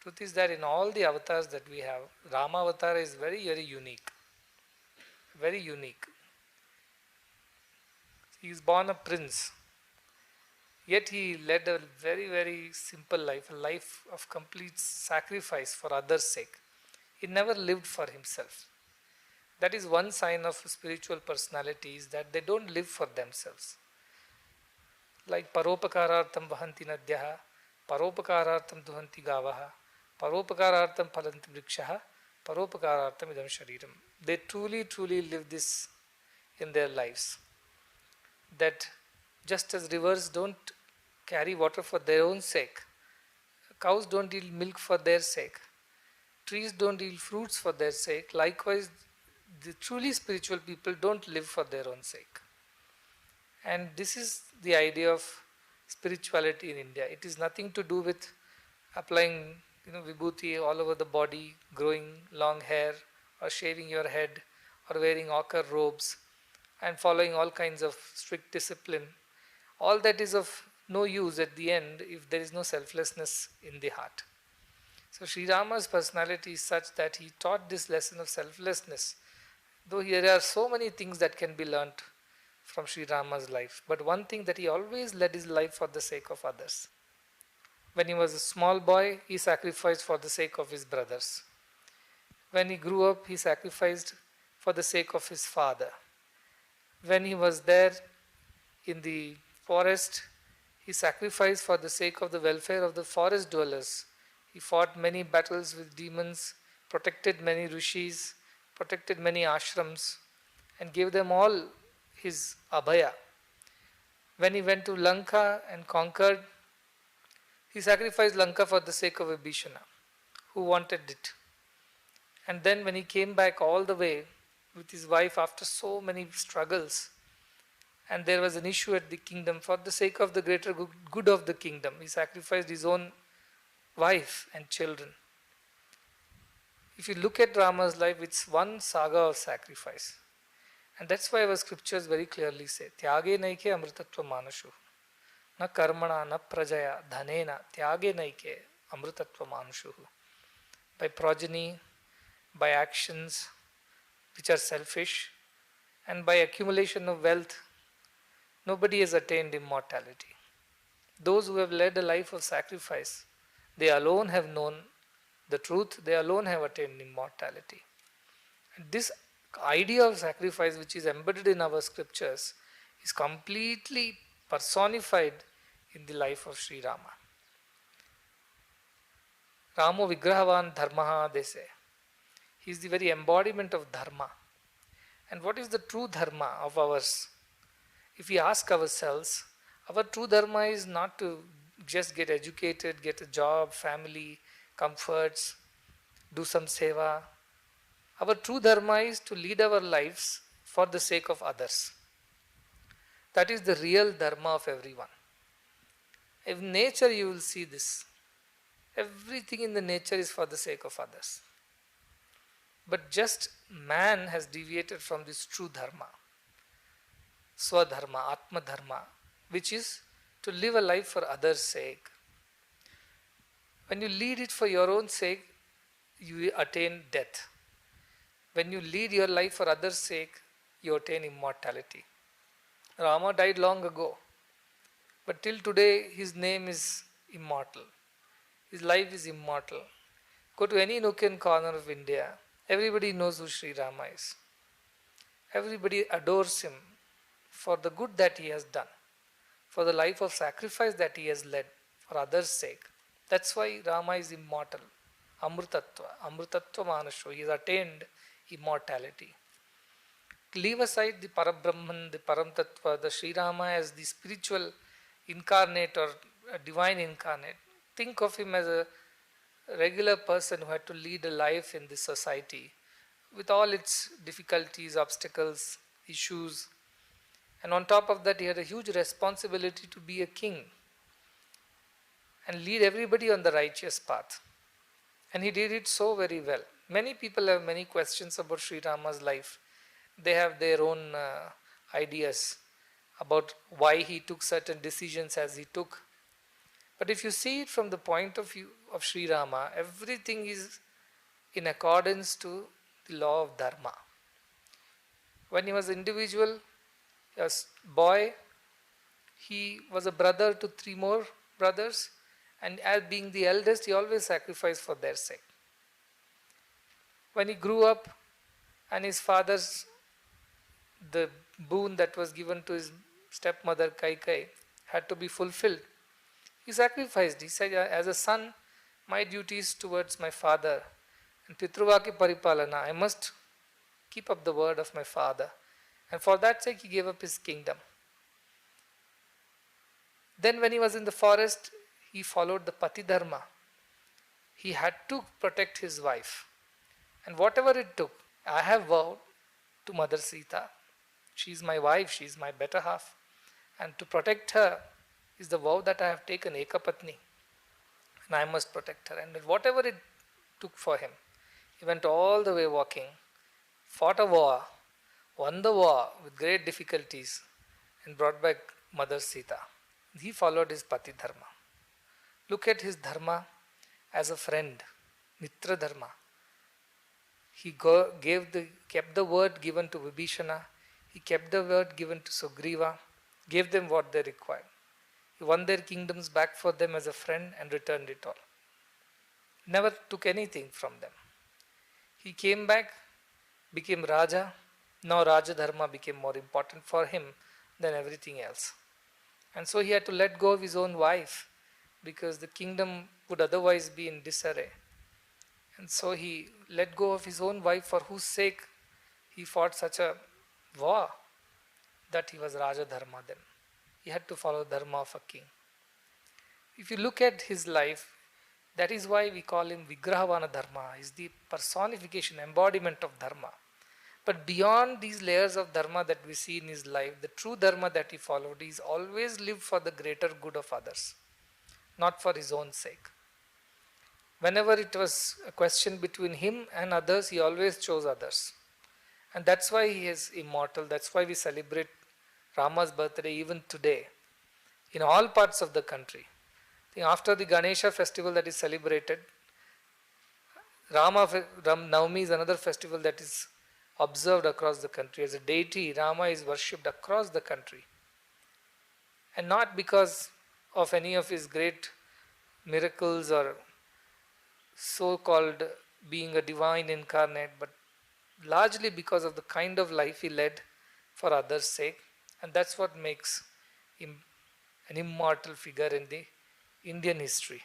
Truth is that in all the avatars that we have, Rama avatar is very, very unique. Very unique. He is born a prince, yet he led a very, very simple life, a life of complete sacrifice for others' sake. He never lived for himself. That is one sign of spiritual personalities, that they don't live for themselves. Like paropakarartam vahanti nadyaha, paropakarartam duhanti gavaha, paropakarartam phalanti vrikshaha, paropakarartam idam shariram. They truly, truly live this in their lives. That just as rivers don't carry water for their own sake, cows don't yield milk for their sake, trees don't yield fruits for their sake, likewise, the truly spiritual people don't live for their own sake. And this is the idea of spirituality in India. It is nothing to do with applying vibhuti all over the body, growing long hair, or shaving your head, or wearing ochre robes, and following all kinds of strict discipline. All that is of no use at the end if there is no selflessness in the heart. So Sri Rama's personality is such that he taught this lesson of selflessness. Though there are so many things that can be learnt from Sri Rama's life, but one thing that he always led his life for the sake of others. When he was a small boy, he sacrificed for the sake of his brothers. When he grew up, he sacrificed for the sake of his father. When he was there in the forest, he sacrificed for the sake of the welfare of the forest dwellers. He fought many battles with demons, protected many rishis, protected many ashrams, and gave them all his abhaya. When he went to Lanka and conquered, he sacrificed Lanka for the sake of Vibhishana, who wanted it. And then when he came back all the way with his wife after so many struggles, and there was an issue at the kingdom, for the sake of the greater good of the kingdom, he sacrificed his own wife and children. If you look at Rama's life, it's one saga of sacrifice. And that's why our scriptures very clearly say, Tyage naike amritatva manashu. Na karmana, na prajaya, dhanena, tyage naike amritatva manashu. By progeny, by actions which are selfish, and by accumulation of wealth, nobody has attained immortality. Those who have led a life of sacrifice, they alone have known the truth, they alone have attained immortality. And this idea of sacrifice, which is embedded in our scriptures, is completely personified in the life of Sri Rama. Ramo Vigrahavan Dharmaha, they say. He is the very embodiment of Dharma. And what is the true Dharma of ours? If we ask ourselves, our true Dharma is not to just get educated, get a job, family, comforts, do some seva. Our true Dharma is to lead our lives for the sake of others. That is the real Dharma of everyone. In nature you will see this. Everything in the nature is for the sake of others. But just man has deviated from this true Dharma. Swadharma, Atma Dharma, which is to live a life for others' sake. When you lead it for your own sake, you attain death. When you lead your life for others' sake, you attain immortality. Rama died long ago, but till today his name is immortal. His life is immortal. Go to any nook and corner of India, everybody knows who Sri Rama is. Everybody adores him for the good that he has done, for the life of sacrifice that he has led for others' sake. That's why Rama is immortal. Amrutatva Manasho. He has attained immortality. Leave aside the Parabrahman, the Paramtattva, the Sri Rama as the spiritual incarnate or a divine incarnate. Think of him as a regular person who had to lead a life in this society with all its difficulties, obstacles, issues. And on top of that, he had a huge responsibility to be a king and lead everybody on the righteous path. And he did it so very well. Many people have many questions about Sri Rama's life. They have their own ideas about why he took certain decisions as he took. But if you see it from the point of view of Sri Rama, everything is in accordance to the law of Dharma. When he was individual, as boy, he was a brother to three more brothers, and as being the eldest, he always sacrificed for their sake. When he grew up and his father's, the boon that was given to his stepmother Kaikai had to be fulfilled, he sacrificed. He said, as a son, my duty is towards my father. And Pitruvaki Paripalana, I must keep up the word of my father. And for that sake, he gave up his kingdom. Then when he was in the forest, he followed the Pati Dharma. He had to protect his wife. And whatever it took, I have vowed to Mother Sita, she is my wife, she is my better half. And to protect her is the vow that I have taken, Ekapatni. And I must protect her. And whatever it took for him, he went all the way walking, fought a war, won the war with great difficulties, and brought back Mother Sita. He followed his Pati Dharma. Look at his Dharma as a friend, Mitra Dharma. He kept the word given to Vibhishana, he kept the word given to Sugriva, gave them what they required. He won their kingdoms back for them as a friend and returned it all. Never took anything from them. He came back, became Raja. Now Raja Dharma became more important for him than everything else. And so he had to let go of his own wife because the kingdom would otherwise be in disarray. And so he let go of his own wife, for whose sake he fought such a war that he was Raja Dharma then. He had to follow Dharma of a king. If you look at his life, that is why we call him Vigrahavana Dharma. He is the personification, embodiment of Dharma. But beyond these layers of Dharma that we see in his life, the true Dharma that he followed, he always lived for the greater good of others, not for his own sake. Whenever it was a question between him and others, he always chose others. And that's why he is immortal. That's why we celebrate Rama's birthday even today in all parts of the country. I think after the Ganesha festival that is celebrated, Rama Navami is another festival that is observed across the country. As a deity, Rama is worshipped across the country. And not because of any of his great miracles or so-called being a divine incarnate, but largely because of the kind of life he led for others' sake. And that's what makes him an immortal figure in the Indian history.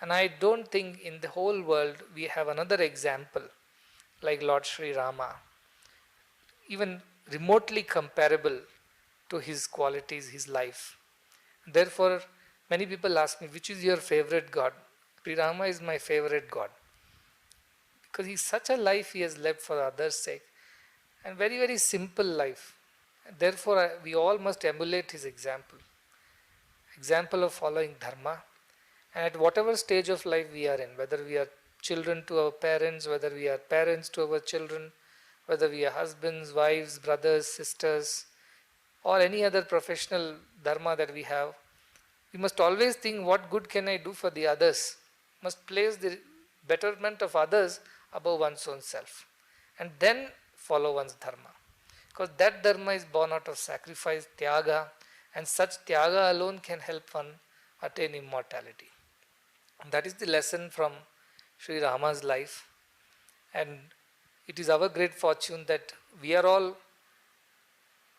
And I don't think in the whole world we have another example like Lord Sri Rama, even remotely comparable to his qualities, his life. Therefore, many people ask me, which is your favorite God? Sri Rama is my favorite God. Because he's such a life he has led for others' sake. And very, very simple life. Therefore, we all must emulate his example. Example of following Dharma. And at whatever stage of life we are in, whether we are children to our parents, whether we are parents to our children, whether we are husbands, wives, brothers, sisters, or any other professional Dharma that we have, we must always think, what good can I do for the others? Must place the betterment of others above one's own self. And then follow one's Dharma. Because that Dharma is born out of sacrifice, Tyaga, and such Tyaga alone can help one attain immortality. And that is the lesson from Sri Rama's life. And it is our great fortune that we are all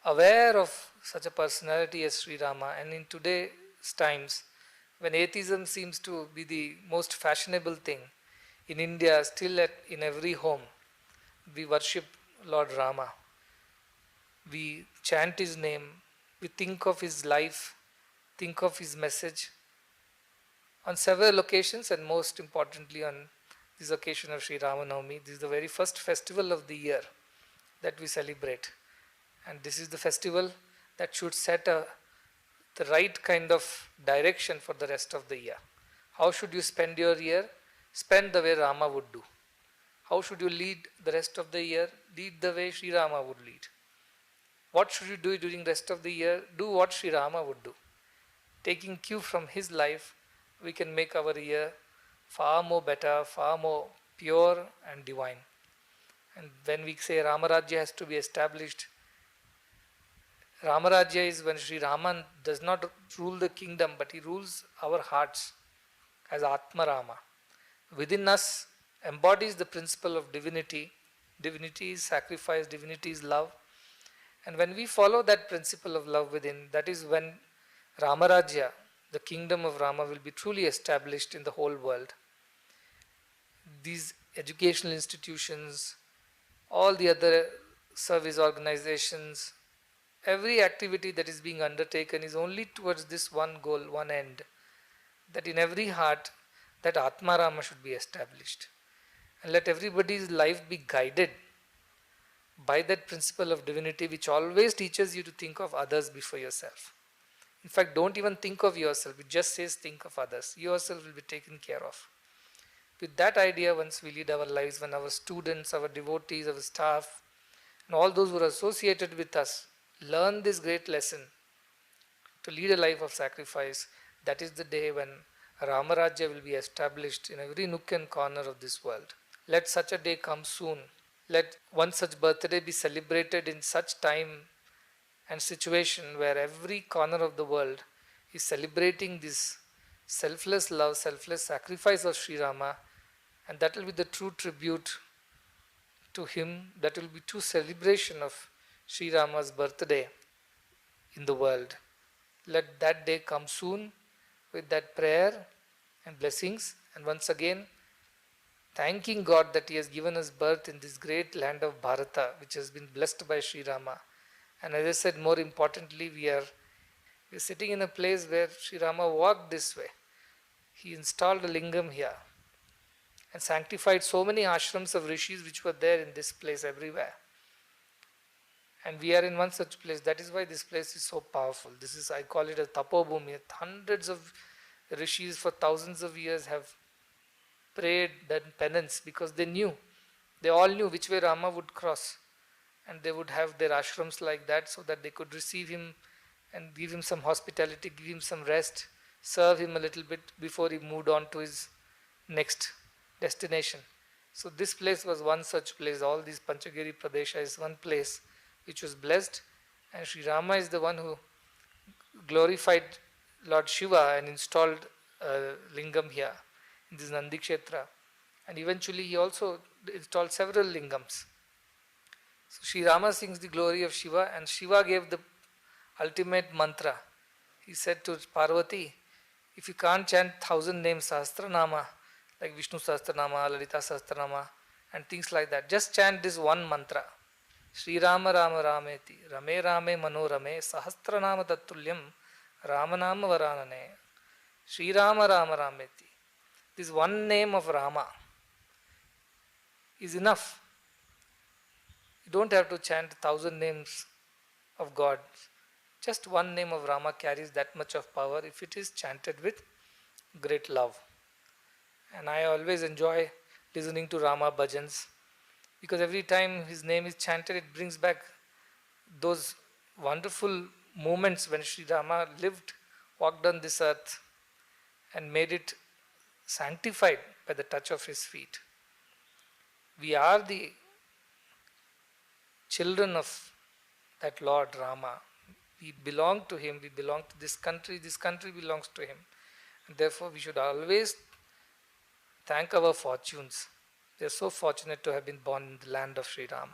aware of such a personality as Sri Rama. And in today's times, when atheism seems to be the most fashionable thing, in India, still in every home, we worship Lord Rama. We chant his name, we think of his life, think of his message. On several occasions, and most importantly on this occasion of Sri Rama Navami, this is the very first festival of the year that we celebrate. And this is the festival that should set the right kind of direction for the rest of the year. How should you spend your year? Spend the way Rama would do. How should you lead the rest of the year? Lead the way Sri Rama would lead. What should you do during the rest of the year? Do what Sri Rama would do. Taking cue from his life, we can make our year far more better, far more pure and divine. And when we say Ramarajya has to be established, Ramarajya is when Sri Raman does not rule the kingdom, but he rules our hearts as Atma Rama. Within us embodies the principle of divinity. Divinity is sacrifice, divinity is love. And when we follow that principle of love within, that is when Ramarajya, the kingdom of Rama, will be truly established in the whole world. These educational institutions, all the other service organizations, every activity that is being undertaken is only towards this one goal, one end, that in every heart that Atma Rama should be established. And let everybody's life be guided by that principle of divinity, which always teaches you to think of others before yourself. In fact, don't even think of yourself, it just says think of others. Yourself will be taken care of. With that idea, once we lead our lives, when our students, our devotees, our staff, and all those who are associated with us learn this great lesson to lead a life of sacrifice, that is the day when Ramarajya will be established in every nook and corner of this world. Let such a day come soon. Let one such birthday be celebrated in such time and situation where every corner of the world is celebrating this selfless love, selfless sacrifice of Sri Rama, and that will be the true tribute to him, that will be true celebration of Sri Rama's birthday in the world. Let that day come soon with that prayer and blessings, and once again thanking God that he has given us birth in this great land of Bharata, which has been blessed by Sri Rama. And as I said, more importantly, we are sitting in a place where Sri Rama walked this way. He installed a lingam here and sanctified so many ashrams of rishis which were there in this place everywhere. And we are in one such place. That is why this place is so powerful. This is, I call it a tapobhumi. Hundreds of rishis for thousands of years have prayed that penance because they all knew which way Rama would cross. And they would have their ashrams like that so that they could receive him and give him some hospitality, give him some rest, serve him a little bit before he moved on to his next destination. So this place was one such place. All these Panchagiri Pradesha is one place which was blessed, and Sri Rama is the one who glorified Lord Shiva and installed a lingam here in this Nandi Kshetra. And eventually he also installed several lingams. So Sri Rama sings the glory of Shiva, and Shiva gave the ultimate mantra. He said to Parvati, if you can't chant 1,000 names, Sahasranama, like Vishnu Sahasranama, Lalita Sahasranama, and things like that, just chant this one mantra. Sri Rama Rama Rameti, Rame Rame Manorame, Sahasranama Tattulyam, Ramanama Varanane, Sri Rama Rama Rameti. This one name of Rama is enough. You don't have to chant 1,000 names of God. Just one name of Rama carries that much of power if it is chanted with great love. And I always enjoy listening to Rama bhajans because every time his name is chanted, it brings back those wonderful moments when Sri Rama lived, walked on this earth and made it sanctified by the touch of his feet. We are the children of that Lord Rama. We belong to him, we belong to this country belongs to him. And therefore we should always thank our fortunes. We are so fortunate to have been born in the land of Sri Rama.